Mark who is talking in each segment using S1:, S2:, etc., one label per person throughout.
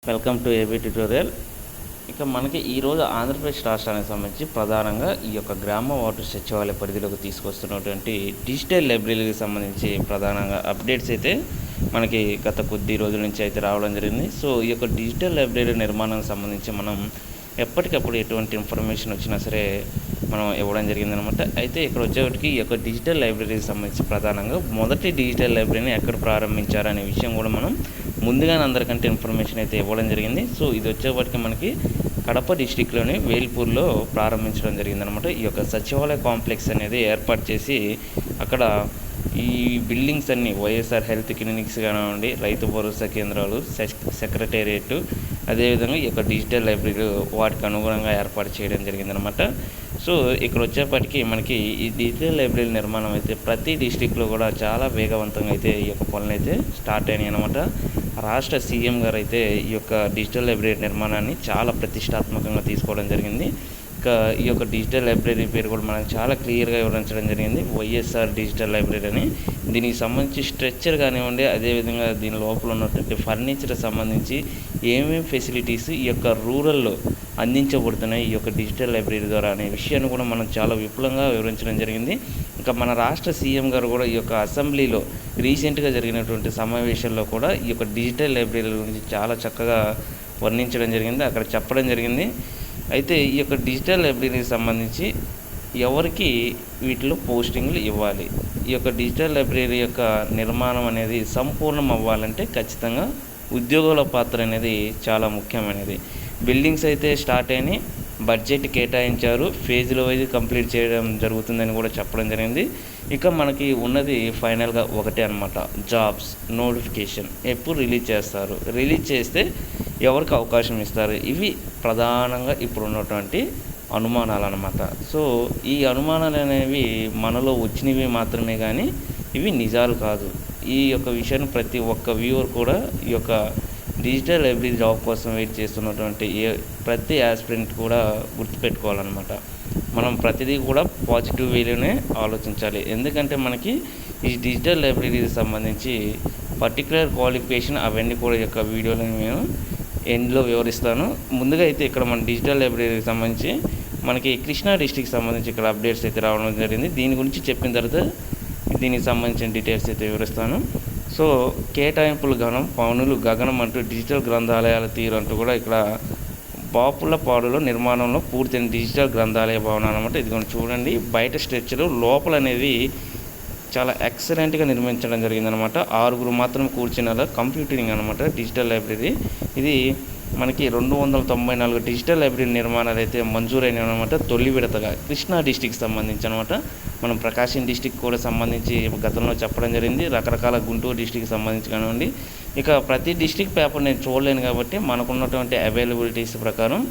S1: Welcome to AB tutorial. ఇక మనకి ఈరోజు ఆంధ్రప్రదేశ్ రాష్ట్రానికి సంబంధించి ప్రధానంగా ఈ యొక్క గ్రామ వాటర్ సచివాలయ పరిధిలోకి తీసుకొస్తున్నటువంటి డిజిటల్ లైబ్రరీకి సంబంధించి ప్రధానంగా అప్డేట్స్ అయితే మనకి గత కొద్ది రోజుల నుంచి అయితే రావడం జరిగింది. సో ఈ యొక్క డిజిటల్ లైబ్రరీ నిర్మాణానికి సంబంధించి మనం ఎప్పటికప్పుడు ఎటువంటి ఇన్ఫర్మేషన్ వచ్చినా సరే మనం ఇవ్వడం జరిగిందనమాట. అయితే ఇక్కడ వచ్చేటికి ఈ యొక్క డిజిటల్ లైబ్రరీకి సంబంధించి ప్రధానంగా మొదటి డిజిటల్ లైబ్రరీని ఎక్కడ ప్రారంభించారనే విషయం కూడా మనం ముందుగానే అందరికంటే ఇన్ఫర్మేషన్ అయితే ఇవ్వడం జరిగింది. సో ఇది వచ్చేప్పటికి మనకి కడప డిస్టిక్లోని వేల్పూర్లో ప్రారంభించడం జరిగిందనమాట. ఈ యొక్క సచివాలయ కాంప్లెక్స్ అనేది ఏర్పాటు చేసి అక్కడ ఈ బిల్డింగ్స్ అన్నీ వైఎస్ఆర్ హెల్త్ క్లినిక్స్ కానివ్వండి, రైతు భరోసా కేంద్రాలు, సెక్రటేరియట్, అదేవిధంగా ఈ యొక్క డిజిటల్ లైబ్రరీలు వాటికి అనుగుణంగా ఏర్పాటు చేయడం జరిగిందనమాట. సో ఇక్కడ వచ్చేప్పటికి మనకి ఈ డిజిటల్ లైబ్రరీ నిర్మాణం అయితే ప్రతి డిస్టిక్లో కూడా చాలా వేగవంతంగా అయితే ఈ యొక్క పనులు అయితే స్టార్ట్ అయినాయి అనమాట. రాష్ట్ర సీఎం గారు అయితే ఈ యొక్క డిజిటల్ లైబ్రరీ నిర్మాణాన్ని చాలా ప్రతిష్టాత్మకంగా తీసుకోవడం జరిగింది. ఈ యొక్క డిజిటల్ లైబ్రరీ పేరు కూడా మనకు చాలా క్లియర్గా వివరించడం జరిగింది, వైఎస్ఆర్ డిజిటల్ లైబ్రరీ అని. దీనికి సంబంధించి స్ట్రక్చర్ కానివ్వండి, అదేవిధంగా దీని లోపల ఉన్నటువంటి ఫర్నిచర్ సంబంధించి ఏమేమి ఫెసిలిటీస్ ఈ యొక్క రూరల్లో అందించబడుతున్నాయి ఈ యొక్క డిజిటల్ లైబ్రరీ ద్వారా అనే విషయాన్ని కూడా మనం చాలా విపులంగా వివరించడం జరిగింది. ఇంకా మన రాష్ట్ర సీఎం గారు కూడా ఈ యొక్క అసెంబ్లీలో రీసెంట్గా జరిగినటువంటి సమావేశాల్లో కూడా ఈ యొక్క డిజిటల్ లైబ్రరీ గురించి చాలా చక్కగా వర్ణించడం జరిగింది, అక్కడ చెప్పడం జరిగింది. అయితే ఈ యొక్క డిజిటల్ లైబ్రరీకి సంబంధించి ఎవరికి వీటిలో పోస్టింగ్లు ఇవ్వాలి, ఈ యొక్క డిజిటల్ లైబ్రరీ యొక్క నిర్మాణం అనేది సంపూర్ణం అవ్వాలంటే ఖచ్చితంగా ఉద్యోగుల పాత్ర అనేది చాలా ముఖ్యమైనది. బిల్డింగ్స్ అయితే స్టార్ట్ అయినాయి, బడ్జెట్ కేటాయించారు, ఫేజ్ల వైజ్ కంప్లీట్ చేయడం జరుగుతుందని కూడా చెప్పడం జరిగింది. ఇక మనకి ఉన్నది ఫైనల్గా ఒకటే అనమాట, జాబ్స్ నోటిఫికేషన్ ఎప్పుడు రిలీజ్ చేస్తారు, రిలీజ్ చేస్తే ఎవరికి అవకాశం ఇస్తారు, ఇవి ప్రధానంగా ఇప్పుడు ఉన్నటువంటి అనుమానాలు అనమాట. సో ఈ అనుమానాలు అనేవి మనలో వచ్చినవి మాత్రమే కానీ ఇవి నిజాలు కాదు. ఈ యొక్క విషయాన్ని ప్రతి ఒక్క వ్యూవర్ కూడా ఈ యొక్క డిజిటల్ లైబ్రరీ జాబ్ కోసం వెయిట్ చేస్తున్నటువంటి ప్రతి యాస్పిరెంట్ కూడా గుర్తుపెట్టుకోవాలన్నమాట. మనం ప్రతిదీ కూడా పాజిటివ్ వేలోనే ఆలోచించాలి. ఎందుకంటే మనకి ఈ డిజిటల్ లైబ్రరీకి సంబంధించి పర్టికులర్ క్వాలిఫికేషన్ అవన్నీ కూడా యొక్క వీడియోలను నేను ఎండ్లో వివరిస్తాను. ముందుగా అయితే ఇక్కడ మన డిజిటల్ లైబ్రరీకి సంబంధించి మనకి కృష్ణా డిస్ట్రిక్ట్కి సంబంధించి ఇక్కడ అప్డేట్స్ అయితే రావడం జరిగింది. దీని గురించి చెప్పిన తర్వాత దీనికి సంబంధించిన డీటెయిల్స్ అయితే వివరిస్తాను. సో కేటాయింపులు పనులు గగనం అంటూ డిజిటల్ గ్రంథాలయాల తీరు అంటూ కూడా ఇక్కడ బాపులపాడులో నిర్మాణంలో పూర్తయిన డిజిటల్ గ్రంథాలయ భవనం అనమాట. ఇది చూడండి, బయట స్ట్రక్చరు లోపల అనేది చాలా ఎక్సలెంట్గా నిర్మించడం జరిగిందనమాట. 6 మాత్రం కూర్చునేలా కంప్యూటరింగ్ అనమాట డిజిటల్ లైబ్రరీ. ఇది మనకి 294 డిజిటల్ లైబ్రరీ నిర్మాణాలు అయితే మంజూరైన అనమాట. తొలి విడతగా కృష్ణా డిస్టిక్కి సంబంధించి అనమాట. మనం ప్రకాశం డిస్టిక్ కూడా సంబంధించి గతంలో చెప్పడం జరిగింది, రకరకాల గుంటూరు డిస్టిక్కి సంబంధించి కానివ్వండి. ఇక ప్రతి డిస్టిక్ పేపర్ నేను చూడలేను కాబట్టి మనకున్నటువంటి అవైలబిలిటీస్ ప్రకారం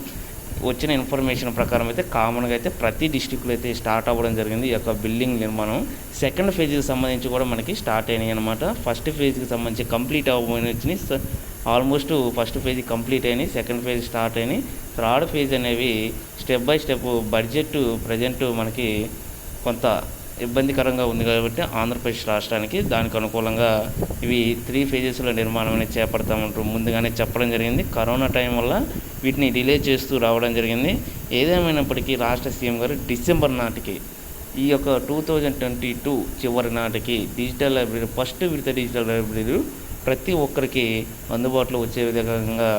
S1: వచ్చిన ఇన్ఫర్మేషన్ ప్రకారం అయితే కామన్గా అయితే ప్రతి డిస్టిక్లో అయితే స్టార్ట్ అవ్వడం జరిగింది ఈ యొక్క బిల్డింగ్ నిర్మాణం. సెకండ్ ఫేజ్కి సంబంధించి కూడా మనకి స్టార్ట్ అయినాయి అనమాట. ఫస్ట్ ఫేజ్కి సంబంధించి కంప్లీట్ అవ్వబోయిన వచ్చినాయి, ఆల్మోస్ట్ ఫస్ట్ ఫేజ్ కంప్లీట్ అయినాయి, సెకండ్ ఫేజ్ స్టార్ట్ అయినాయి, థర్డ్ ఫేజ్ అనేవి step by step. Budget present మనకి కొంత ఇబ్బందికరంగా ఉంది కాబట్టి ఆంధ్రప్రదేశ్ రాష్ట్రానికి దానికి అనుకూలంగా ఇవి 3 ఫేజెస్లో నిర్మాణం అనేది చేపడతామంటూ ముందుగానే చెప్పడం జరిగింది. కరోనా టైం వల్ల వీటిని డిలే చేస్తూ రావడం జరిగింది. ఏదేమైనప్పటికీ రాష్ట్ర సీఎం గారు డిసెంబర్ నాటికి ఈ యొక్క 2022 చివరి నాటికి డిజిటల్ లైబ్రరీ ఫస్ట్ విడత డిజిటల్ లైబ్రరీ ప్రతి ఒక్కరికి అందుబాటులో వచ్చే విధంగా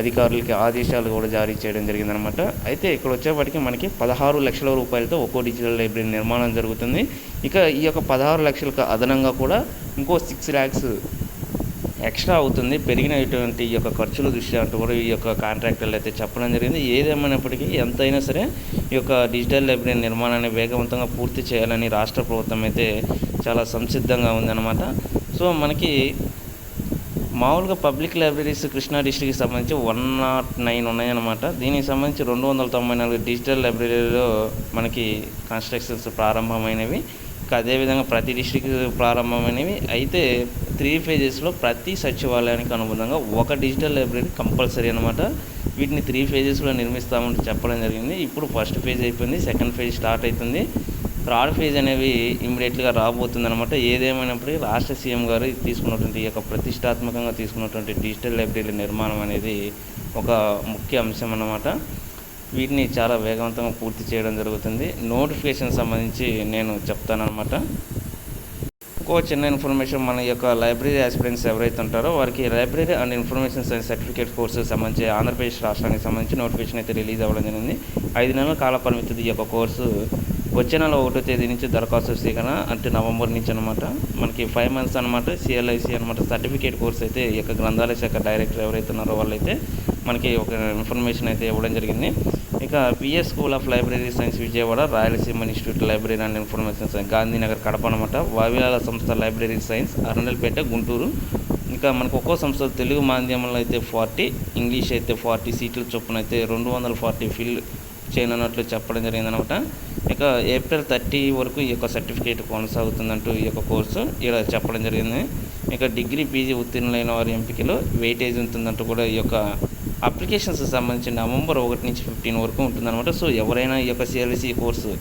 S1: అధికారులకి ఆదేశాలు కూడా జారీ చేయడం జరిగిందనమాట. అయితే ఇక్కడ వచ్చేప్పటికి మనకి 16 లక్షల రూపాయలతో ఒక్కో డిజిటల్ లైబ్రరీ నిర్మాణం జరుగుతుంది. ఇక ఈ యొక్క 16 లక్షలకు అదనంగా కూడా ఇంకో 6 lakhs ఎక్స్ట్రా అవుతుంది పెరిగినటువంటి ఈ యొక్క ఖర్చుల దృష్ట్యా అంటూ కూడా ఈ యొక్క కాంట్రాక్టర్లు అయితే చెప్పడం జరిగింది. ఏదేమైనప్పటికీ ఎంతైనా సరే ఈ యొక్క డిజిటల్ లైబ్రరీ నిర్మాణాన్ని వేగవంతంగా పూర్తి చేయాలని రాష్ట్ర ప్రభుత్వం అయితే చాలా సంసిద్ధంగా ఉందన్నమాట. సో మనకి మామూలుగా పబ్లిక్ లైబ్రరీస్ కృష్ణా డిస్ట్రిక్ట్కి సంబంధించి 109 ఉన్నాయన్నమాట. దీనికి సంబంధించి 294 డిజిటల్ లైబ్రరీలో మనకి కన్స్ట్రక్షన్స్ ప్రారంభమైనవి. అదేవిధంగా ప్రతి డిస్ట్రిక్ట్ ప్రారంభమైనవి. అయితే 3 ఫేజెస్లో ప్రతి సచివాలయానికి అనుబంధంగా ఒక డిజిటల్ లైబ్రరీ కంపల్సరీ అనమాట. వీటిని 3 ఫేజెస్లో నిర్మిస్తామని చెప్పడం జరిగింది. ఇప్పుడు ఫస్ట్ ఫేజ్ అయిపోయింది, సెకండ్ ఫేజ్ స్టార్ట్ అవుతుంది. థర్డ్ ఫేజ్ అనేవి ఇమ్మీడియట్గా రాబోతుందన్నమాట. ఏదేమైనప్పటికీ రాష్ట్ర సీఎం గారు తీసుకున్నటువంటి ఈ యొక్క ప్రతిష్టాత్మకంగా తీసుకున్నటువంటి డిజిటల్ లైబ్రరీ నిర్మాణం అనేది ఒక ముఖ్య అంశం అన్నమాట. వీటిని చాలా వేగవంతంగా పూర్తి చేయడం జరుగుతుంది. నోటిఫికేషన్ సంబంధించి నేను చెప్తానన్నమాట. ఇంకో చిన్న ఇన్ఫర్మేషన్, మన యొక్క లైబ్రరీ ఆస్పిరెంట్స్ ఎవరైతే ఉంటారో వారికి library and information science certificate course సంబంధించి ఆంధ్రప్రదేశ్ రాష్ట్రానికి సంబంధించి నోటిఫికేషన్ అయితే రిలీజ్ అవ్వడం జరిగింది. 5 నెలల కాల పరిమితి ఈ యొక్క కోర్సు వచ్చే నెల 1వ తేదీ నుంచి దరఖాస్తు స్వీకరణ అంటే నవంబర్ నుంచి అనమాట. మనకి 5 months అనమాట. సిఎల్ఐసి అనమాట సర్టిఫికేట్ కోర్స్ అయితే ఈ యొక్క గ్రంథాలయ శాఖ డైరెక్టర్ ఎవరైతే ఉన్నారో వాళ్ళైతే మనకి ఒక ఇన్ఫర్మేషన్ అయితే ఇవ్వడం జరిగింది. ఇక PS school of library science Vijayawada, Rayalaseema institute library and information science Gandhinagar Kadapa అనమాట. వావిలాల సంస్థ లైబ్రరీ సైన్స్ అరండల్పేట గుంటూరు. ఇంకా మనకు ఒక్కో సంస్థ తెలుగు మాధ్యమంలో అయితే 40, ఇంగ్లీష్ అయితే 40 సీట్ల చొప్పున అయితే 240 ఫిల్ చేయనున్నట్లు చెప్పడం జరిగిందనమాట. ఇక ఏప్రిల్ 30 వరకు ఈ యొక్క సర్టిఫికేట్ కొనసాగుతుందంటూ ఈ యొక్క కోర్సు ఇలా చెప్పడం జరిగింది. ఇక డిగ్రీ పీజీ ఉత్తీర్ణులైన వారి ఎంపికలో వెయిటేజ్ ఉంటుందంటూ కూడా ఈ యొక్క అప్లికేషన్స్ సంబంధించి నవంబర్ 1 నుంచి 15 వరకు ఉంటుందన్నమాట. సో ఎవరైనా ఈ యొక్క సిఎల్సి కోర్సు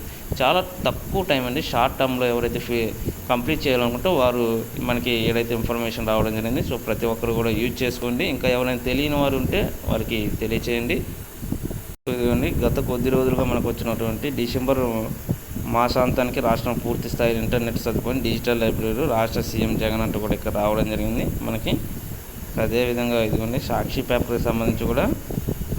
S1: చాలా తక్కువ టైం అండి, షార్ట్ టర్మ్లో ఎవరైతే కంప్లీట్ చేయాలనుకుంటే వారు మనకి ఏదైతే ఇన్ఫర్మేషన్ రావడం జరిగింది. సో ప్రతి ఒక్కరు కూడా యూజ్ చేసుకోండి. ఇంకా ఎవరైనా తెలియని వారు ఉంటే వారికి తెలియచేయండి. ఇదిగోండి, గత కొద్ది రోజులుగా మనకు వచ్చినటువంటి డిసెంబర్ మాసాంతానికి రాష్ట్రం పూర్తి స్థాయి ఇంటర్నెట్ సదుపాయం డిజిటల్ లైబ్రరీ రాష్ట్ర సీఎం జగన్ అంటూ కూడా ఇక్కడ రావడం జరిగింది మనకి. అదేవిధంగా ఇదిగోండి సాక్షి పేపర్కి సంబంధించి కూడా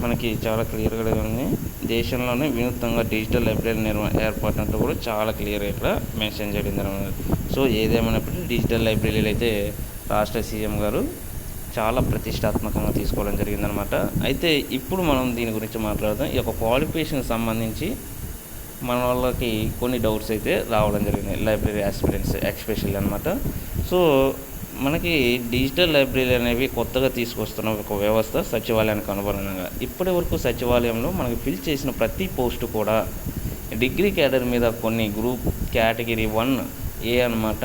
S1: మనకి చాలా క్లియర్గా ఉంది. దేశంలోనే వినూత్నంగా డిజిటల్ లైబ్రరీ ఏర్పాటు అంటూ కూడా చాలా క్లియర్గా ఇక్కడ మెన్షన్ చేయడం జరిగింది. సో ఏదేమైనప్పటికీ డిజిటల్ లైబ్రరీలు అయితే రాష్ట్ర సీఎం గారు చాలా ప్రతిష్టాత్మకంగా తీసుకోవడం జరిగిందనమాట. అయితే ఇప్పుడు మనం దీని గురించి మాట్లాడదాం. ఈ యొక్క క్వాలిఫికేషన్కి సంబంధించి మన వాళ్ళకి కొన్ని డౌట్స్ అయితే రావడం జరిగింది, లైబ్రరీ ఆస్పిరెంట్స్ ఎక్స్పెషల్లీ అనమాట. సో మనకి డిజిటల్ లైబ్రరీ అనేవి కొత్తగా తీసుకొస్తున్న ఒక వ్యవస్థ సచివాలయానికి అనుగుణంగా. ఇప్పటి వరకు సచివాలయంలో మనకి ఫిల్ చేసిన ప్రతి పోస్టు కూడా డిగ్రీ క్యాడర్ మీద కొన్ని గ్రూప్ కేటగిరీ 1A అనమాట,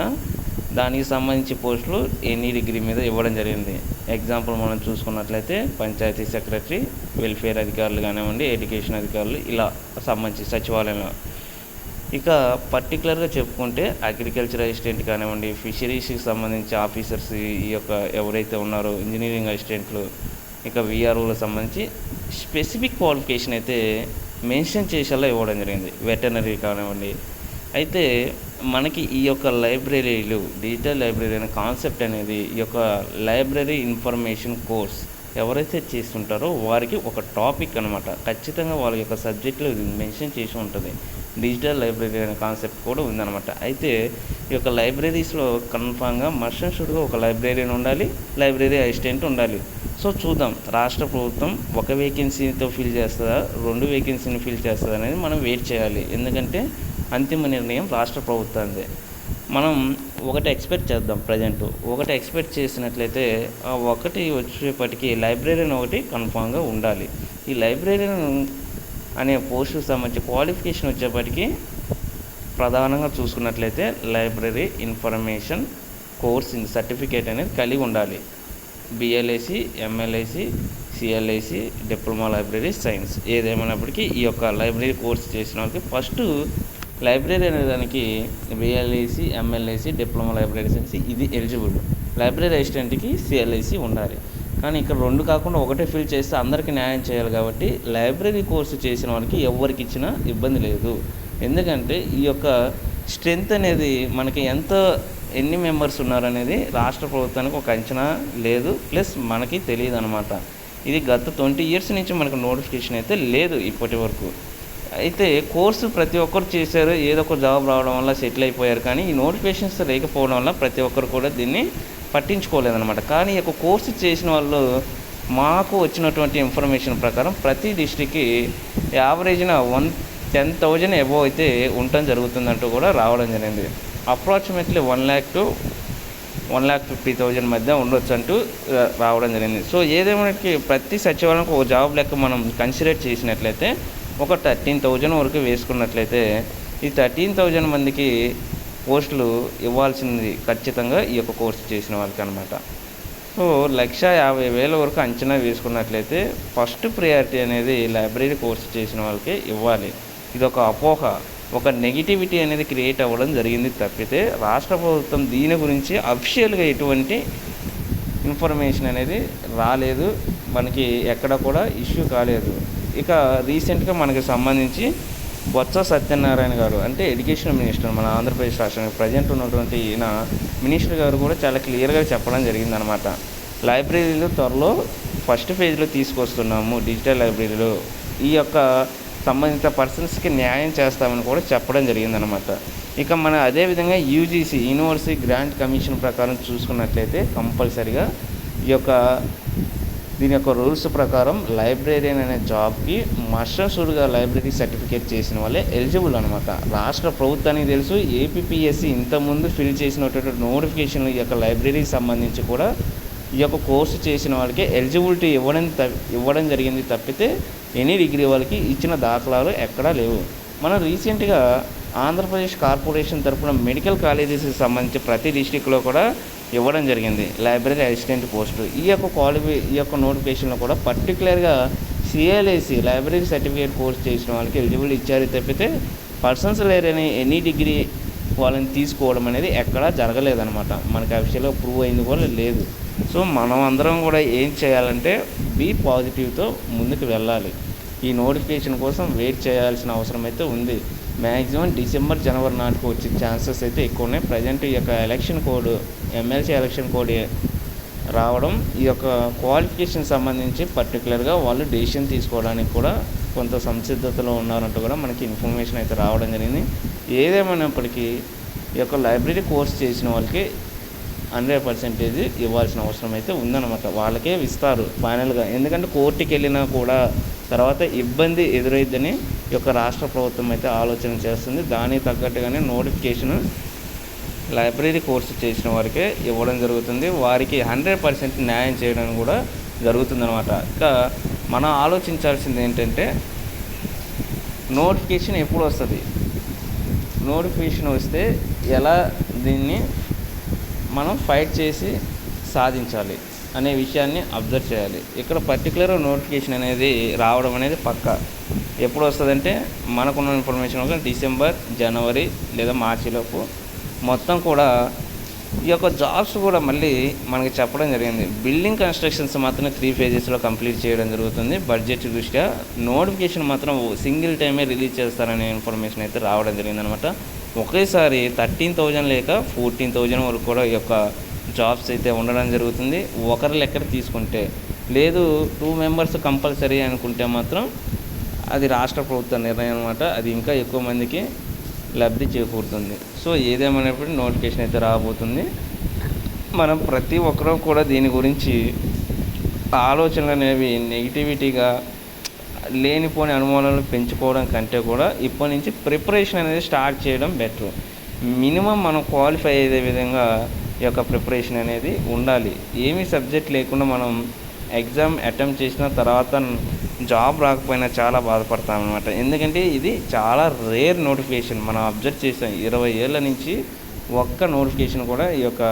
S1: దానికి సంబంధించి పోస్టులు ఎనీ డిగ్రీ మీద ఇవ్వడం జరిగింది. ఎగ్జాంపుల్ మనం చూసుకున్నట్లయితే పంచాయతీ సెక్రటరీ, వెల్ఫేర్ అధికారులు కానివ్వండి, ఎడ్యుకేషన్ అధికారులు ఇలా సంబంధించి సచివాలయంలో. ఇక పర్టికులర్గా చెప్పుకుంటే అగ్రికల్చర్ అసిస్టెంట్ కానివ్వండి, ఫిషరీస్కి సంబంధించి ఆఫీసర్స్ ఈ యొక్క ఎవరైతే ఉన్నారో ఇంజనీరింగ్ అసిస్టెంట్లు, ఇక విఆర్ఓలకు సంబంధించి స్పెసిఫిక్ క్వాలిఫికేషన్ అయితే మెన్షన్ చేసేలా ఇవ్వడం జరిగింది, వెటర్నరీ కానివ్వండి. అయితే మనకి ఈ యొక్క లైబ్రరీలు డిజిటల్ లైబ్రరీ అనే కాన్సెప్ట్ అనేది ఈ యొక్క లైబ్రరీ ఇన్ఫర్మేషన్ కోర్స్ ఎవరైతే చేస్తుంటారో వారికి ఒక టాపిక్ అనమాట. ఖచ్చితంగా వాళ్ళ యొక్క సబ్జెక్టులో మెన్షన్ చేసి ఉంటుంది. డిజిటల్ లైబ్రరీ అనే కాన్సెప్ట్ కూడా ఉందన్నమాట. అయితే ఈ యొక్క లైబ్రరీస్లో కన్ఫామ్గా మస్టర్షుడ్గా ఒక లైబ్రరీని ఉండాలి, లైబ్రరీ అసిస్టెంట్ ఉండాలి. సో చూద్దాం రాష్ట్ర ప్రభుత్వం ఒక వేకెన్సీతో ఫిల్ చేస్తుందా, 2 వేకెన్సీని ఫిల్ చేస్తుందా అనేది మనం వెయిట్ చేయాలి. ఎందుకంటే అంతిమ నిర్ణయం రాష్ట్ర ప్రభుత్వానిదే. మనం ఒకటి ఎక్స్పెక్ట్ చేద్దాం. ప్రజెంట్ ఒకటి ఎక్స్పెక్ట్ చేసినట్లయితే ఆ ఒకటి వచ్చేపటికి లైబ్రరీని ఒకటి కన్ఫామ్గా ఉండాలి. ఈ లైబ్రరీని అనే పోస్టుకు సంబంధించి క్వాలిఫికేషన్ వచ్చేపటికి ప్రధానంగా చూసుకున్నట్లయితే లైబ్రరీ ఇన్ఫర్మేషన్ కోర్స్ సర్టిఫికేట్ అనేది కలిగి ఉండాలి. BLISc, MLISc, CLISc, diploma library science ఏదేమైనప్పటికీ ఈ యొక్క లైబ్రరీ కోర్స్ చేసిన వాళ్ళకి ఫస్ట్ లైబ్రరీ అనే దానికి BLISc, MLISc, diploma library science ఇది ఎలిజిబుల్. లైబ్రరీ అసిస్టెంట్కి సిఎల్ఐసి ఉండాలి. కానీ ఇక్కడ 2 కాకుండా ఒకటే ఫిల్ చేస్తే అందరికీ న్యాయం చేయాలి. కాబట్టి లైబ్రరీ కోర్సు చేసిన వాళ్ళకి ఎవరికి ఇచ్చినా ఇబ్బంది లేదు. ఎందుకంటే ఈ యొక్క స్ట్రెంత్ అనేది మనకి ఎన్ని మెంబర్స్ ఉన్నారనేది రాష్ట్ర ప్రభుత్వానికి ఒక అంచనా లేదు, ప్లస్ మనకి తెలియదు అనమాట. ఇది గత 20 years నుంచి మనకు నోటిఫికేషన్ అయితే లేదు ఇప్పటి వరకు. అయితే కోర్సు ప్రతి ఒక్కరు చేశారు, ఏదో ఒక జాబ్ రావడం వల్ల సెటిల్ అయిపోయారు. కానీ ఈ నోటిఫికేషన్స్ లేకపోవడం వల్ల ప్రతి ఒక్కరు కూడా దీన్ని పట్టించుకోలేదన్నమాట. కానీ ఈ యొక్క కోర్సు చేసిన వాళ్ళు మాకు వచ్చినటువంటి ఇన్ఫర్మేషన్ ప్రకారం ప్రతి డిస్ట్రిక్ట్కి యావరేజ్న 10,000 అబోవ్ అయితే ఉండటం జరుగుతుందంటూ కూడా రావడం జరిగింది. అప్రాక్సిమేట్లీ 1 lakh to 1,50,000 మధ్య ఉండొచ్చు అంటూ రావడం జరిగింది. సో ఏదేమైనా ప్రతి సచివాలయానికి ఒక జాబ్ లెక్క మనం కన్సిడర్ చేసినట్లయితే ఒక 13,000 వరకు వేసుకున్నట్లయితే ఈ 13,000 మందికి పోస్టులు ఇవ్వాల్సింది ఖచ్చితంగా ఈ యొక్క కోర్సు చేసిన వాళ్ళకి అనమాట. సో 1,50,000 వరకు అంచనా వేసుకున్నట్లయితే ఫస్ట్ ప్రియారిటీ అనేది లైబ్రరీ కోర్సు చేసిన వాళ్ళకి ఇవ్వాలి. ఇది ఒక అపోహ. ఒక నెగిటివిటీ అనేది క్రియేట్ అవ్వడం జరిగింది తప్పితే రాష్ట్ర ప్రభుత్వం దీని గురించి అఫీషియల్గా ఎటువంటి ఇన్ఫర్మేషన్ అనేది రాలేదు, మనకి ఎక్కడ కూడా ఇష్యూ కాలేదు. ఇక రీసెంట్గా మనకి సంబంధించి బొత్స సత్యనారాయణ గారు అంటే ఎడ్యుకేషన్ మినిస్టర్ మన ఆంధ్రప్రదేశ్ రాష్ట్రానికి ప్రజెంట్ ఉన్నటువంటి ఈయన మినిస్టర్ గారు కూడా చాలా క్లియర్గా చెప్పడం జరిగిందనమాట. లైబ్రరీలు త్వరలో ఫస్ట్ ఫేజ్లో తీసుకొస్తున్నాము, డిజిటల్ లైబ్రరీలో ఈ యొక్క సంబంధిత పర్సన్స్కి న్యాయం చేస్తామని కూడా చెప్పడం జరిగిందనమాట. ఇక మన అదేవిధంగా యూజీసీ యూనివర్సిటీ గ్రాంట్ కమిషన్ ప్రకారం చూసుకున్నట్లయితే కంపల్సరిగా దీని యొక్క రూల్స్ ప్రకారం లైబ్రేరియన్ అనే జాబ్కి మస్టర్స్గా లైబ్రరీ సర్టిఫికేట్ చేసిన వాళ్ళే ఎలిజిబుల్ అనమాట. రాష్ట్ర ప్రభుత్వానికి తెలుసు, ఏపీపీఎస్సీ ఇంతకుముందు ఫిల్ చేసినటువంటి నోటిఫికేషన్లు ఈ యొక్క లైబ్రరీకి సంబంధించి కూడా ఈ యొక్క కోర్సు చేసిన వాళ్ళకి ఎలిజిబిలిటీ ఇవ్వడం జరిగింది తప్పితే ఎనీ డిగ్రీ వాళ్ళకి ఇచ్చిన దాఖలాలు ఎక్కడా లేవు. మనం రీసెంట్గా ఆంధ్రప్రదేశ్ కార్పొరేషన్ తరఫున మెడికల్ కాలేజెస్కి సంబంధించి ప్రతి డిస్టిక్లో కూడా ఇవ్వడం జరిగింది లైబ్రరీ అసిస్టెంట్ పోస్టు. ఈ యొక్క నోటిఫికేషన్లో కూడా పర్టికులర్గా సిఎల్ఏసి లైబ్రరీ సర్టిఫికేట్ కోర్స్ చేసిన వాళ్ళకి ఎలిజిబుల్ ఇచ్చారు తప్పితే పర్సన్స్ లేరని ఎనీ డిగ్రీ వాళ్ళని తీసుకోవడం అనేది ఎక్కడా జరగలేదన్నమాట. మనకి అఫీషియల్గా ప్రూవ్ అయింది కూడా లేదు. సో మనం అందరం కూడా ఏం చేయాలంటే బీ పాజిటివ్తో ముందుకు వెళ్ళాలి. ఈ నోటిఫికేషన్ కోసం వెయిట్ చేయాల్సిన అవసరం అయితే ఉంది. మ్యాక్సిమం డిసెంబర్ జనవరి నాటికి వచ్చే ఛాన్సెస్ అయితే ఎక్కువ ఉన్నాయి. ప్రజెంట్ ఈ యొక్క election code MLC election code రావడం ఈ యొక్క క్వాలిఫికేషన్ సంబంధించి పర్టికులర్గా వాళ్ళు డెసిషన్ తీసుకోవడానికి కూడా కొంత సంసిద్ధతలో ఉన్నారంటూ కూడా మనకి ఇన్ఫర్మేషన్ అయితే రావడం జరిగింది. ఏదేమైనప్పటికీ ఈ యొక్క లైబ్రరీ కోర్స్ చేసిన వాళ్ళకి 100% ఇవ్వాల్సిన అవసరం అయితే ఉందన్నమాట. వాళ్ళకే ఇస్తారు ఫైనల్గా. ఎందుకంటే కోర్టుకి వెళ్ళినా కూడా తర్వాత ఇబ్బంది ఎదురైద్దని ఈ యొక్క రాష్ట్ర ప్రభుత్వం అయితే ఆలోచన చేస్తుంది. దానికి తగ్గట్టుగానే నోటిఫికేషన్ లైబ్రరీ కోర్సు చేసిన వారికే ఇవ్వడం జరుగుతుంది. వారికి 100% న్యాయం చేయడం కూడా జరుగుతుందన్నమాట. ఇంకా మనం ఆలోచించాల్సింది ఏంటంటే నోటిఫికేషన్ ఎప్పుడు వస్తుంది, నోటిఫికేషన్ వస్తే ఎలా దీన్ని మనం ఫైట్ చేసి సాధించాలి అనే విషయాన్ని అబ్జర్వ్ చేయాలి. ఇక్కడ పర్టికులర్ నోటిఫికేషన్ అనేది రావడం అనేది పక్కా. ఎప్పుడు వస్తుందంటే మనకున్న ఇన్ఫర్మేషన్ ఒక డిసెంబర్ జనవరి లేదా మార్చిలోపు మొత్తం కూడా ఈ యొక్క జాబ్స్ కూడా మళ్ళీ మనకి చెప్పడం జరిగింది. బిల్డింగ్ కన్స్ట్రక్షన్స్ మాత్రం 3 phases కంప్లీట్ చేయడం జరుగుతుంది. బడ్జెట్ దృష్ట్యా నోటిఫికేషన్ మాత్రం సింగిల్ టైమే రిలీజ్ చేస్తారనే ఇన్ఫర్మేషన్ అయితే రావడం జరిగిందనమాట. ఒకేసారి 13,000 లేక 14,000 వరకు కూడా ఈ యొక్క జాబ్స్ అయితే ఉండడం జరుగుతుంది. ఒకరి లెక్క తీసుకుంటే లేదు 2 members కంపల్సరీ అనుకుంటే మాత్రం అది రాష్ట్ర ప్రభుత్వ నిర్ణయం అనమాట. అది ఇంకా ఎక్కువ మందికి లబ్ధి చేకూరుతుంది. సో ఏదేమైనప్పుడు నోటిఫికేషన్ అయితే రాబోతుంది. మనం ప్రతి ఒక్కరూ కూడా దీని గురించి ఆలోచనలు అనేవి నెగిటివిటీగా లేనిపోని అనుమానాలు పెంచుకోవడం కంటే కూడా ఇప్పటి నుంచి ప్రిపరేషన్ అనేది స్టార్ట్ చేయడం బెటర్. మినిమం మనం క్వాలిఫై అయ్యే విధంగా ఈ యొక్క ప్రిపరేషన్ అనేది ఉండాలి. ఏమీ సబ్జెక్ట్ లేకుండా మనం ఎగ్జామ్ అటెంప్ట్ చేసిన తర్వాత జాబ్ రాకపోయినా చాలా బాధపడతాం అనమాట. ఎందుకంటే ఇది చాలా రేర్ నోటిఫికేషన్. మనం అబ్జర్వ్ చేసాం 20 ఏళ్ళ నుంచి ఒక్క నోటిఫికేషన్ కూడా ఈ యొక్క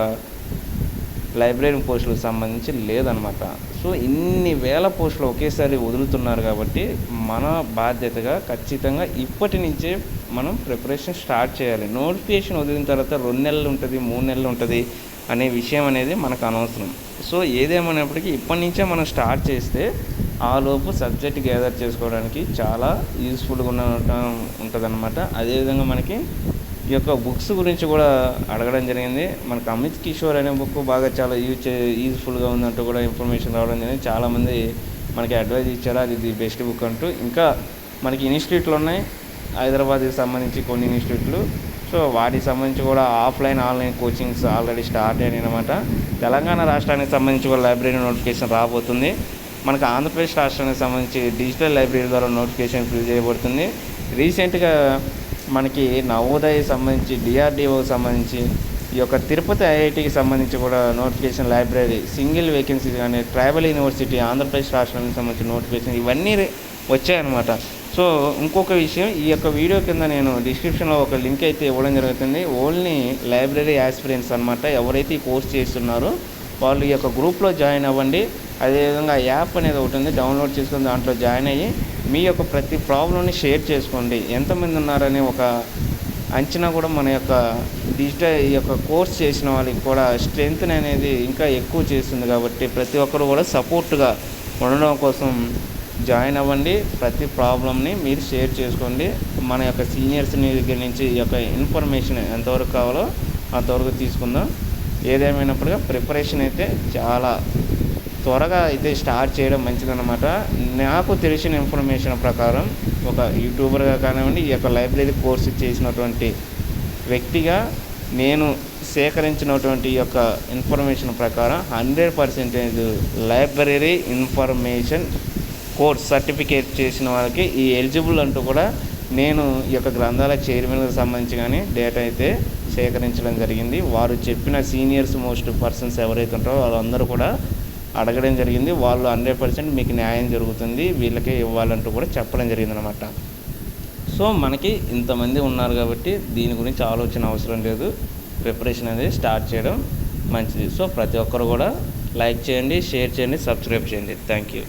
S1: లైబ్రరీ పోస్టులకు సంబంధించి లేదనమాట. సో ఇన్ని వేల పోస్టులు ఒకేసారి వదులుతున్నారు కాబట్టి మన బాధ్యతగా ఖచ్చితంగా ఇప్పటి నుంచే మనం ప్రిపరేషన్ స్టార్ట్ చేయాలి. నోటిఫికేషన్ వదిలిన తర్వాత 2 నెలలు ఉంటుంది, 3 నెలలు ఉంటుంది అనే విషయం అనేది మనకు అనవసరం. సో ఏదేమైనప్పటికీ ఇప్పటి నుంచే మనం స్టార్ట్ చేస్తే ఆ లోపు సబ్జెక్ట్ గ్యాదర్ చేసుకోవడానికి చాలా యూస్ఫుల్గా ఉంటుందన్నమాట. అదేవిధంగా మనకి ఈ యొక్క బుక్స్ గురించి కూడా అడగడం జరిగింది. మనకు అమిత్ కిషోర్ అనే బుక్ బాగా చాలా యూజ్ఫుల్గా ఉందంటూ కూడా ఇన్ఫర్మేషన్ రావడం జరిగింది. చాలామంది మనకి అడ్వైజ్ ఇచ్చారు అది ది బెస్ట్ బుక్ అంటూ. ఇంకా మనకి ఇన్స్టిట్యూట్లు ఉన్నాయి హైదరాబాద్కి సంబంధించి కొన్ని ఇన్స్టిట్యూట్లు. సో వాటికి సంబంధించి కూడా offline online coachings already start అయ్యాయి అనమాట. తెలంగాణ రాష్ట్రానికి సంబంధించి కూడా లైబ్రరీ నోటిఫికేషన్ రాబోతుంది. మనకు ఆంధ్రప్రదేశ్ రాష్ట్రానికి సంబంధించి డిజిటల్ లైబ్రరీ ద్వారా నోటిఫికేషన్ ఫిల్ చేయబడుతుంది. రీసెంట్గా మనకి నవోదయకి సంబంధించి డిఆర్డిఓకి సంబంధించి ఈ యొక్క తిరుపతి ఐఐటికి సంబంధించి కూడా నోటిఫికేషన్ లైబ్రరీ సింగిల్ వేకెన్సీ కానీ ట్రైబల్ యూనివర్సిటీ ఆంధ్రప్రదేశ్ రాష్ట్రానికి సంబంధించిన నోటిఫికేషన్ ఇవన్నీ వచ్చాయన్నమాట. సో ఇంకొక విషయం, ఈ యొక్క వీడియో కింద నేను డిస్క్రిప్షన్లో ఒక లింక్ అయితే ఇవ్వడం జరుగుతుంది. ఓన్లీ లైబ్రరీ యాస్పిరెంట్స్ అనమాట. ఎవరైతే ఈ కోర్స్ చేస్తున్నారో వాళ్ళు ఈ యొక్క గ్రూప్లో జాయిన్ అవ్వండి. అదేవిధంగా యాప్ అనేది ఒకటి ఉంది, డౌన్లోడ్ చేసుకొని దాంట్లో జాయిన్ అయ్యి మీ యొక్క ప్రతి ప్రాబ్లమ్ని షేర్ చేసుకోండి. ఎంతమంది ఉన్నారని ఒక అంచనా కూడా మన యొక్క డిజిటల్ ఈ యొక్క కోర్స్ చేసిన వాళ్ళకి కూడా స్ట్రెంగ్త్ అనేది ఇంకా ఎక్కువ చేస్తుంది. కాబట్టి ప్రతి ఒక్కరు కూడా సపోర్ట్గా ఉండడం కోసం జాయిన్ అవ్వండి. ప్రతి ప్రాబ్లమ్ని మీరు షేర్ చేసుకోండి. మన యొక్క సీనియర్స్ దగ్గర నుంచి ఈ యొక్క ఇన్ఫర్మేషన్ ఎంతవరకు కావాలో అంతవరకు తీసుకుందాం. ఏదేమైనప్పటికీ ప్రిపరేషన్ అయితే చాలా త్వరగా అయితే స్టార్ట్ చేయడం మంచిదన్నమాట. నాకు తెలిసిన ఇన్ఫర్మేషన్ ప్రకారం ఒక యూట్యూబర్గా కానివ్వండి, ఈ యొక్క లైబ్రరీ కోర్సు చేసినటువంటి వ్యక్తిగా నేను సేకరించినటువంటి ఈ యొక్క ఇన్ఫర్మేషన్ ప్రకారం 100% లైబ్రరీ ఇన్ఫర్మేషన్ కోర్స్ సర్టిఫికేట్ చేసిన వాళ్ళకి ఈ ఎలిజిబుల్ అంటూ కూడా నేను ఈ యొక్క గ్రంథాల చైర్మన్కి సంబంధించి కానీ డేటా అయితే సేకరించడం జరిగింది. వారు చెప్పిన సీనియర్స్ మోస్ట్ పర్సన్స్ ఎవరైతే ఉంటారో వాళ్ళందరూ కూడా అడగడం జరిగింది. వాళ్ళు 100% మీకు న్యాయం జరుగుతుంది, వీళ్ళకే ఇవ్వాలంటూ కూడా చెప్పడం జరిగిందనమాట. సో మనకి ఇంతమంది ఉన్నారు కాబట్టి దీని గురించి ఆలోచన అవసరం లేదు. ప్రిపరేషన్ అనేది స్టార్ట్ చేయడం మంచిది. సో ప్రతి ఒక్కరు కూడా లైక్ చేయండి, షేర్ చేయండి, సబ్స్క్రైబ్ చేయండి. Thank you.